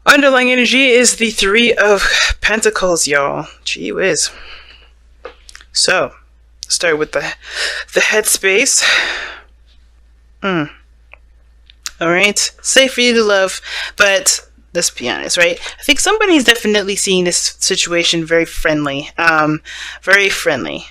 Underlying energy is the Three of Pentacles, y'all. Gee whiz. So, start with the headspace. Alright, safe for you to love, but let's be honest, right? I think somebody's definitely seeing this situation very friendly. Very friendly.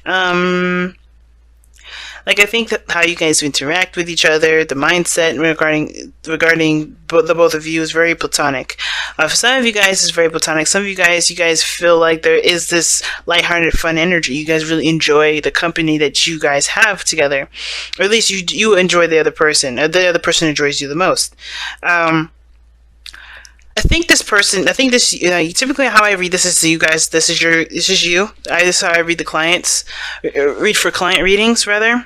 Like, I think that how you guys interact with each other, the mindset regarding the both of you is very platonic. For some of you guys, it's very platonic. Some of you guys feel like there is this lighthearted, fun energy. You guys really enjoy the company that you guys have together, or at least you enjoy the other person, or the other person enjoys you the most. I think this, typically how I read this is you guys, this is you. This is how I read the clients, read for client readings, rather.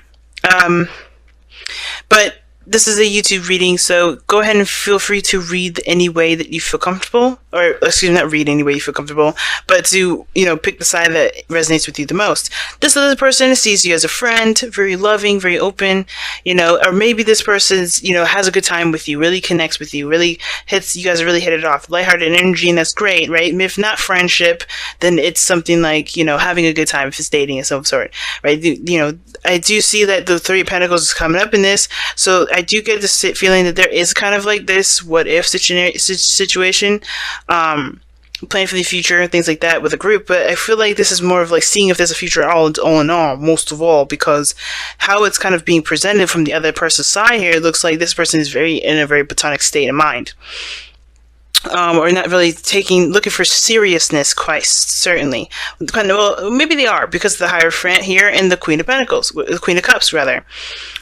But this is a YouTube reading, so go ahead and feel free to read any way that you feel comfortable, or excuse me, not read any way you feel comfortable, but to, pick the side that resonates with you the most. This other person sees you as a friend, very loving, very open, or maybe this person's, has a good time with you, really connects with you, you guys really hit it off, lighthearted energy, and that's great, right? If not friendship, then it's something like, having a good time, if it's dating of some sort, right? I do see that the Three of Pentacles is coming up in this, so I do get this feeling that there is kind of like this what if situation, planning for the future, things like that with a group. But I feel like this is more of like seeing if there's a future all in all, most of all, because how it's kind of being presented from the other person's side here, it looks like this person is in a very platonic state of mind. Or not really looking for seriousness, quite certainly. Well, maybe they are, because of the Hierophant here and the Queen of Pentacles, the Queen of Cups, rather.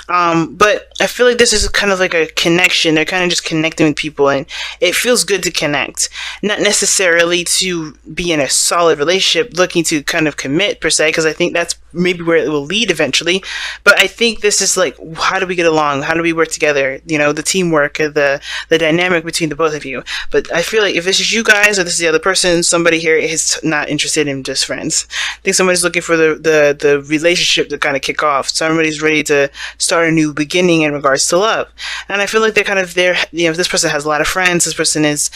But I feel like this is kind of like a connection. They're kind of just connecting with people, and it feels good to connect. Not necessarily to be in a solid relationship, looking to kind of commit, per se, because I think that's maybe where it will lead eventually. But I think this is like, how do we get along? How do we work together? The teamwork, the dynamic between the both of you. But I feel like if this is you guys, or this is the other person, somebody here is not interested in just friends. I think somebody's looking for the relationship to kind of kick off. Somebody's ready to start a new beginning in regards to love. And I feel like they're kind of there, this person has a lot of friends, this person is,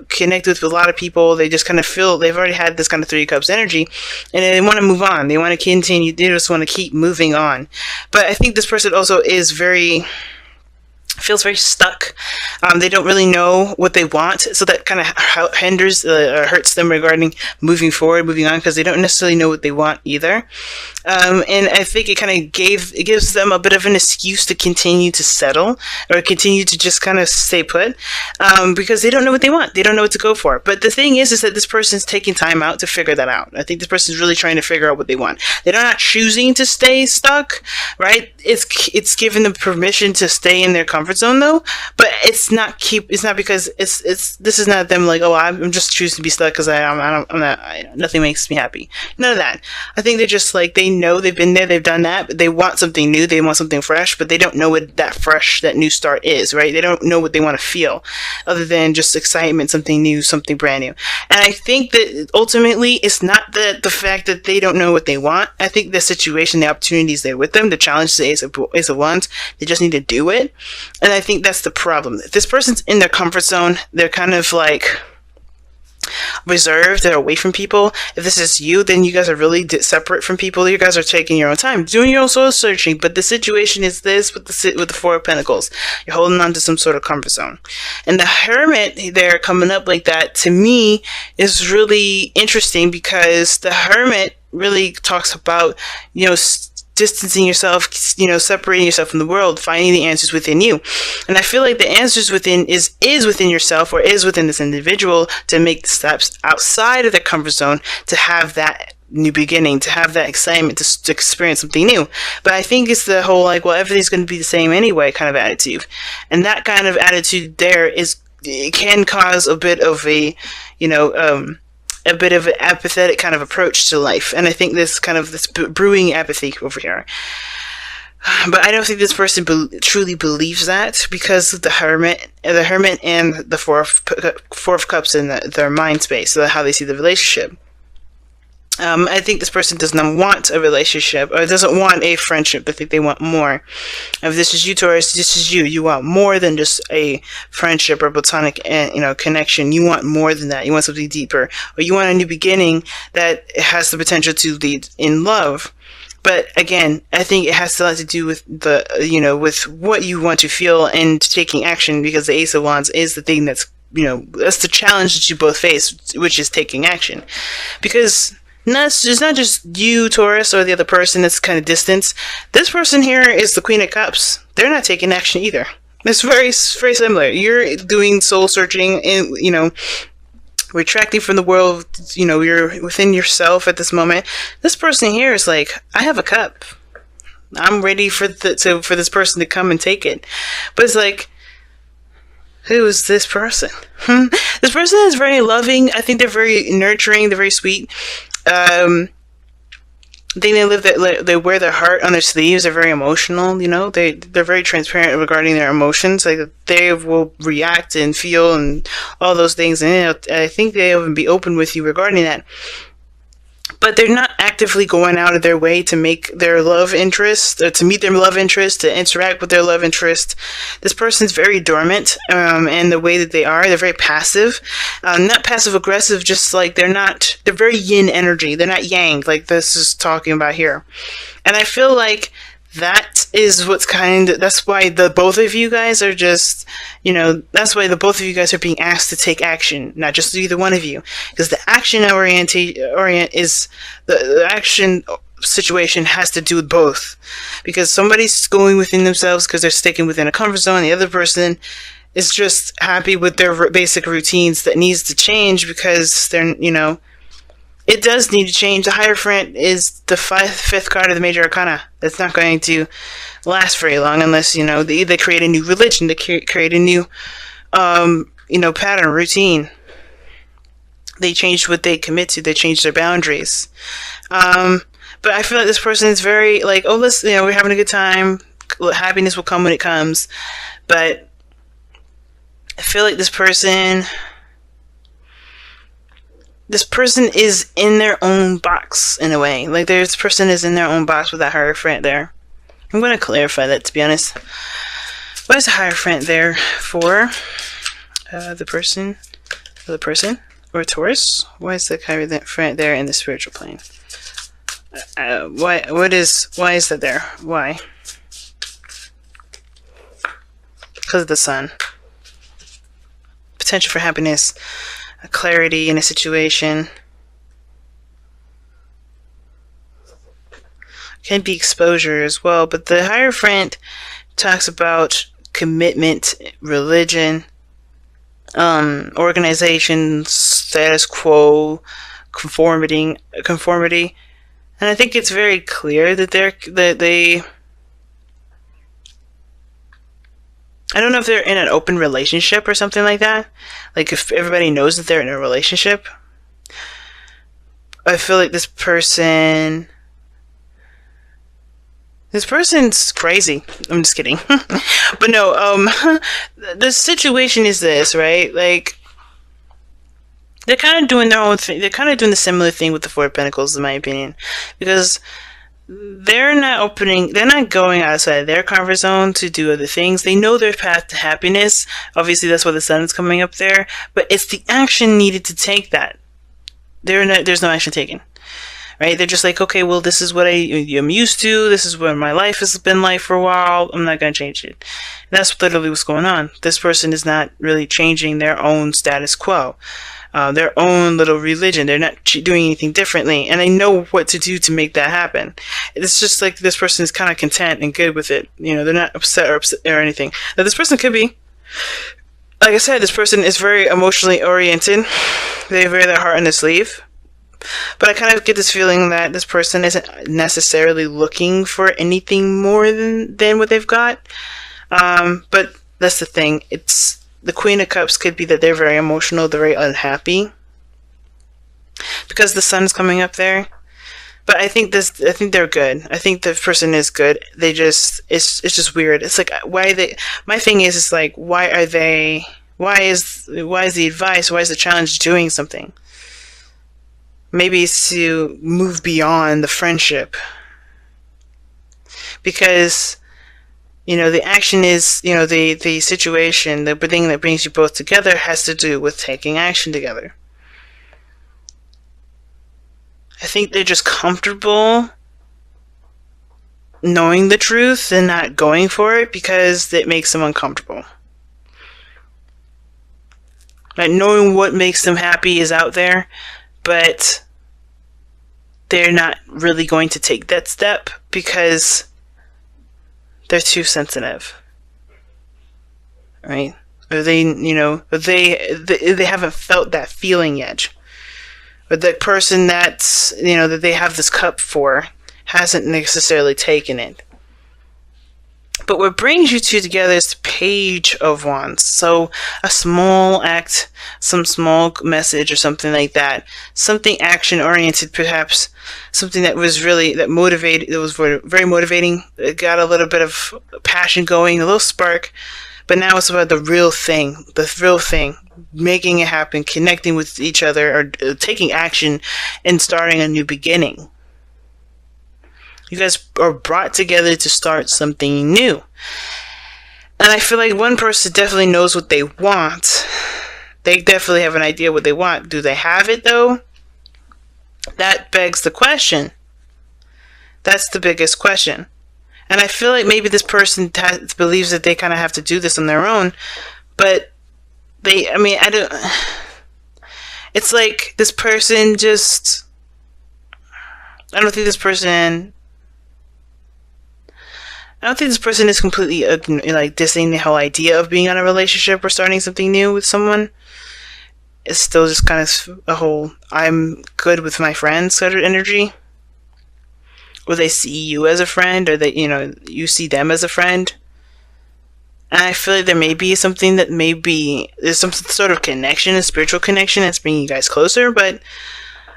connected with a lot of people, they just kind of feel they've already had this kind of Three of Cups energy, and they want to move on, they want to continue, they just want to keep moving on. But I think this person also is feels very stuck. They don't really know what they want, so that kind of hinders or hurts them regarding moving forward, moving on, because they don't necessarily know what they want either. And I think it kind of gives them a bit of an excuse to continue to settle, or continue to just kind of stay put, because they don't know what they want. They don't know what to go for. But the thing is that this person's taking time out to figure that out. I think this person's really trying to figure out what they want. They're not choosing to stay stuck, right? It's giving them permission to stay in their comfort zone, though. But it's not because this is not them like, oh, I'm just choosing to be stuck because nothing makes me happy. None of that. I think they're just like, they know they've been there, they've done that, but they want something new, they want something fresh, but they don't know what that new start is, right? They don't know what they want to feel, other than just excitement, something new, something brand new. And I think that ultimately, it's not the fact that they don't know what they want. I think the situation, the opportunity is there with them. The challenge is Ace of Wands. They just need to do it. And I think that's the problem. If this person's in their comfort zone, they're kind of like reserved, they're away from people. If this is you, then you guys are really separate from people. You guys are taking your own time, doing your own soul searching. But the situation is this with the Four of Pentacles. You're holding on to some sort of comfort zone. And the Hermit there coming up like that, to me, is really interesting, because the Hermit really talks about, distancing yourself, separating yourself from the world, finding the answers within you. And I feel like the answers within is within yourself, or is within this individual, to make the steps outside of their comfort zone, to have that new beginning, to have that excitement, to experience something new. But I think it's the whole like, well, everything's going to be the same anyway kind of attitude. And that kind of attitude there it can cause a bit of a an apathetic kind of approach to life. And I think this brewing apathy over here. But I don't think this person truly believes that, because of the Hermit and the Four of Cups in their mind space, so how they see the relationship. I think this person does not want a relationship or doesn't want a friendship. I think they want more. If this is you, Taurus, this is you. You want more than just a friendship or platonic, connection. You want more than that. You want something deeper, or you want a new beginning that has the potential to lead in love. But again, I think it has a lot to do with with what you want to feel and taking action, because the Ace of Wands is the thing that's the challenge that you both face, which is taking action, because. It's not just you, Taurus, or the other person that's kind of distant. This person here is the Queen of Cups. They're not taking action either. It's very, very similar. You're doing soul searching and, retracting from the world. You're within yourself at this moment. This person here is like, I have a cup. I'm ready for this person to come and take it. But it's like, who is this person? This person is very loving. I think they're very nurturing. They're very sweet. I think they wear their heart on their sleeves. They're very emotional. They're very transparent regarding their emotions. Like, they will react and feel and all those things. And I think they'll even be open with you regarding that. But they're not actively going out of their way to make their love interest, to meet their love interest, to interact with their love interest. This person's very dormant, and the way that they're very passive. Not passive aggressive, just like they're very yin energy. They're not yang, like this is talking about here. And I feel like that is that's why the both of you guys are just, that's why the both of you guys are being asked to take action, not just either one of you. Because the action the action situation has to do with both. Because somebody's going within themselves because they're sticking within a comfort zone. The other person is just happy with their basic routines that needs to change because they're, it does need to change. The Hierophant is the fifth card of the Major Arcana. It's not going to last very long unless, they either create a new religion, they create a new, pattern, routine. They change what they commit to. They change their boundaries. But I feel like this person is very like, oh, we're having a good time. Happiness will come when it comes. But I feel like this person is in their own box in a way. Like, this person is in their own box with that Hierophant there. I'm going to clarify that, to be honest. What is the Hierophant there for? The person or Taurus? Why is the Hierophant there in the spiritual plane? Why is that there? Why? Because of the Sun. Potential for happiness. A clarity in a situation. Can be exposure as well, but the Hierophant talks about commitment, religion, organization, status quo, conformity, and I think it's very clear that they. I don't know if they're in an open relationship or something like that. Like, if everybody knows that they're in a relationship. I feel like this person's crazy. I'm just kidding. But no, the situation is this, right? Like, they're kind of doing their own thing. They're kind of doing the similar thing with the Four of Pentacles, in my opinion. Because they're not going outside their comfort zone to do other things. They know their path to happiness. Obviously, that's why the Sun is coming up there. But it's the action needed to take that. There's no action taken. Right? They're just like, okay, well, this is what I'm used to. This is what my life has been like for a while. I'm not going to change it. And that's literally what's going on. This person is not really changing their own status quo. Their own little religion. They're not doing anything differently, and they know what to do to make that happen. It's just like this person is kind of content and good with it. They're not upset or anything. Now, this person could be, like I said, this person is very emotionally oriented. They wear their heart on their sleeve. But I kind of get this feeling that this person isn't necessarily looking for anything more than what they've got. But that's the thing. It's the Queen of Cups could be that they're very emotional, they're very unhappy because the Sun's coming up there. But I think they're good. I think the person is good. It's just weird. It's like, my thing is like, why is the advice, why is the challenge doing something? maybe it's to move beyond the friendship. Because, the action is, the situation, the thing that brings you both together has to do with taking action together. I think they're just comfortable knowing the truth and not going for it because it makes them uncomfortable. Like, knowing what makes them happy is out there, but they're not really going to take that step because they're too sensitive, right? Or they haven't felt that feeling yet. Or the person that's, that they have this cup for hasn't necessarily taken it. But what brings you two together is the Page of Wands. So a small act, some small message or something like that. Something action-oriented, perhaps. Something that was motivated, that was very motivating. It got a little bit of passion going, a little spark. But now it's about the real thing. Making it happen, connecting with each other, or taking action and starting a new beginning. You guys are brought together to start something new. And I feel like one person definitely knows what they want. They definitely have an idea what they want. Do they have it, though? That begs the question. That's the biggest question. And I feel like maybe this person believes that they kind of have to do this on their own. But it's like this person just... I don't think this person is completely dissing the whole idea of being in a relationship or starting something new with someone. It's still just kind of a whole I'm good with my friends sort of energy. Or they see you as a friend, or they, you see them as a friend. And I feel like there may be something that there's some sort of connection, a spiritual connection that's bringing you guys closer, but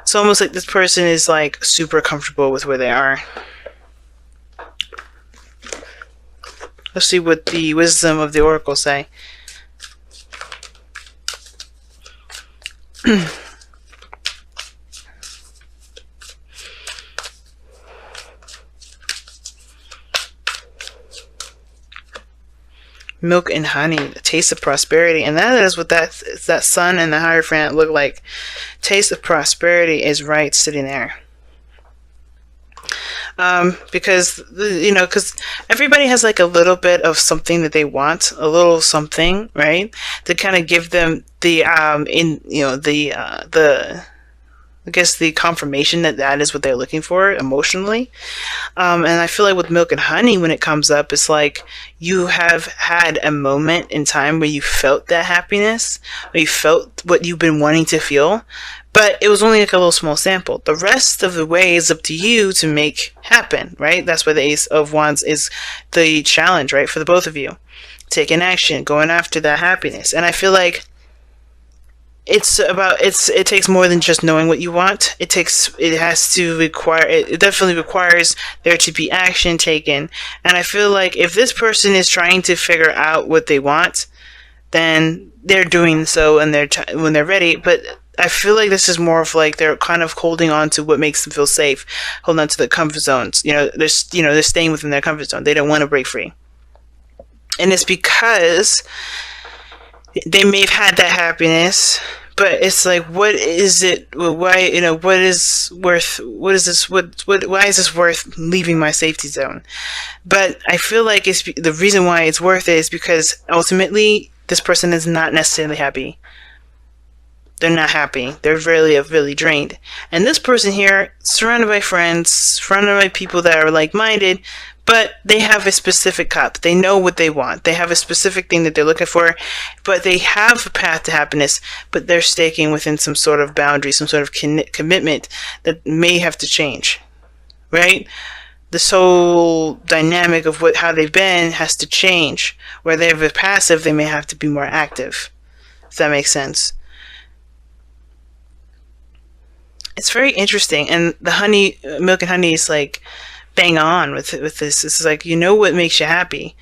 it's almost like this person is like super comfortable with where they are. Let's see what the wisdom of the oracle say. Milk and honey, the taste of prosperity. And that is what that sun and the Hierophant look like. Taste of prosperity is right sitting there. Because everybody has like a little bit of something that they want, a little something, right? To kind of give them the confirmation that is what they're looking for emotionally. And I feel like with milk and honey, when it comes up, it's like you have had a moment in time where you felt that happiness, or you felt what you've been wanting to feel, but it was only like a little small sample. The rest of the way is up to you to make happen, right? That's why the Ace of Wands is the challenge, right? For the both of you. Taking action, going after that happiness. And I feel like it takes more than just knowing what you want. It definitely requires there to be action taken. And I feel like if this person is trying to figure out what they want, then they're doing so when they're ready. But I feel like this is more of like they're kind of holding on to what makes them feel safe, holding on to the comfort zones. They're staying within their comfort zone. They don't want to break free. And it's because they may have had that happiness, but it's like, what is it? Why, why is this worth leaving my safety zone? But I feel like the reason why it's worth it is because ultimately this person is not necessarily happy. They're not happy. They're really drained. And this person here, surrounded by friends, surrounded by people that are like-minded, but they have a specific cup. They know what they want. They have a specific thing that they're looking for, but they have a path to happiness, but they're staking within some sort of boundary, some sort of commitment that may have to change, right? This whole dynamic of how they've been has to change. Where they're passive, they may have to be more active, if that makes sense. It's very interesting, and the milk and honey is like bang on with this. It's like, what makes you happy.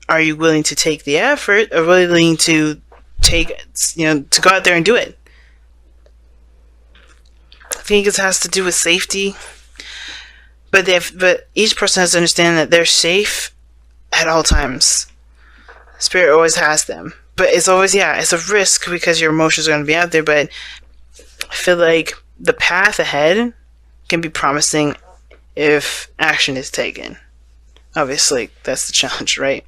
Are you willing to take the effort, or willing to to go out there and do it? think it has to do with safety. But each person has to understand that they're safe at all times. Spirit always has them. But it's always, it's a risk because your emotions are going to be out there. But I feel like the path ahead can be promising if action is taken. Obviously, that's the challenge, right?